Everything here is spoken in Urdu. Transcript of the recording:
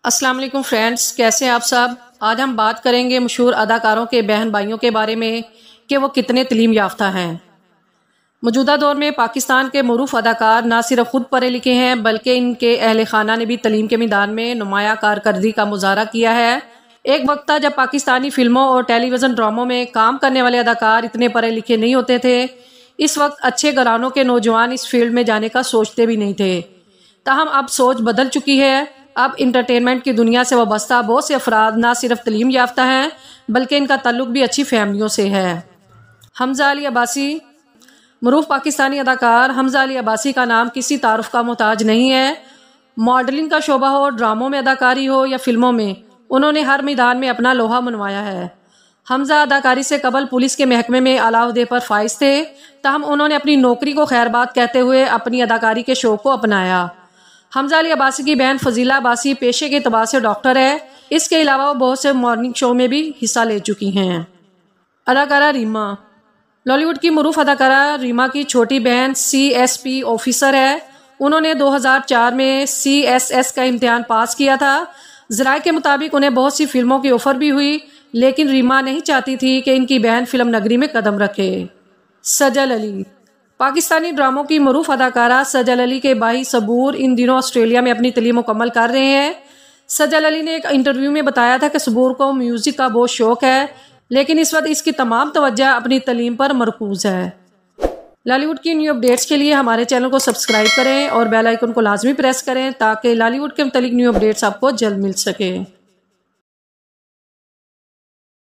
السلام علیکم فرینڈز، کیسے ہیں آپ سب؟ آج ہم بات کریں گے مشہور اداکاروں کے بہن بھائیوں کے بارے میں کہ وہ کتنے تعلیم یافتہ ہیں۔ موجودہ دور میں پاکستان کے معروف اداکار نہ صرف خود پڑھے لکھے ہیں بلکہ ان کے اہل خانہ نے بھی تعلیم کے میدان میں نمایاں کارکردگی کا مظاہرہ کیا ہے۔ ایک وقت تھا جب پاکستانی فلموں اور ٹیلی ویژن ڈراموں میں کام کرنے والے اداکار اتنے پڑھے لکھے نہیں ہوتے تھے۔ اس وقت اچھے گھرانوں کے نوجوان اس فیلڈ میں جانے کا سوچتے بھی نہیں تھے۔ تاہم اب سوچ بدل چکی ہے۔ اب انٹرٹینمنٹ کی دنیا سے وابستہ بہت سے افراد نہ صرف تعلیم یافتہ ہیں بلکہ ان کا تعلق بھی اچھی فیملیوں سے ہے۔ حمزہ علی عباسی۔ معروف پاکستانی اداکار حمزہ علی عباسی کا نام کسی تعارف کا محتاج نہیں ہے۔ ماڈلنگ کا شعبہ ہو، ڈراموں میں اداکاری ہو یا فلموں میں، انہوں نے ہر میدان میں اپنا لوہا منوایا ہے۔ حمزہ اداکاری سے قبل پولیس کے محکمے میں اعلیٰ عہدے پر فائز تھے، تاہم انہوں نے اپنی نوکری کو خیر بات کہتے ہوئے اپنی اداکاری کے شوق کو اپنایا۔ حمزہ علی عباسی کی بہن فضیلہ عباسی پیشے کے اعتبار سے ڈاکٹر ہے۔ اس کے علاوہ وہ بہت سے مارننگ شو میں بھی حصہ لے چکی ہیں۔ اداکارہ ریما۔ لالی ووڈ کی معروف اداکارہ ریما کی چھوٹی بہن CSP آفیسر ہے۔ انہوں نے 2004 میں CSS کا امتحان پاس کیا تھا۔ ذرائع کے مطابق انہیں بہت سی فلموں کی آفر بھی ہوئی، لیکن ریما نہیں چاہتی تھی کہ ان کی بہن فلم نگری میں قدم رکھے۔ سجل علی۔ پاکستانی ڈراموں کی معروف اداکارہ سجل علی کے بھائی صبور ان دنوں آسٹریلیا میں اپنی تعلیم مکمل کر رہے ہیں۔ سجل علی نے ایک انٹرویو میں بتایا تھا کہ صبور کو میوزک کا بہت شوق ہے، لیکن اس وقت اس کی تمام توجہ اپنی تعلیم پر مرکوز ہے۔ لالی ووڈ کی نیو اپڈیٹس کے لیے ہمارے چینل کو سبسکرائب کریں اور بیل آئیکن کو لازمی پریس کریں تاکہ لالی ووڈ کے متعلق نیو اپڈیٹس آپ کو جلد مل سکے۔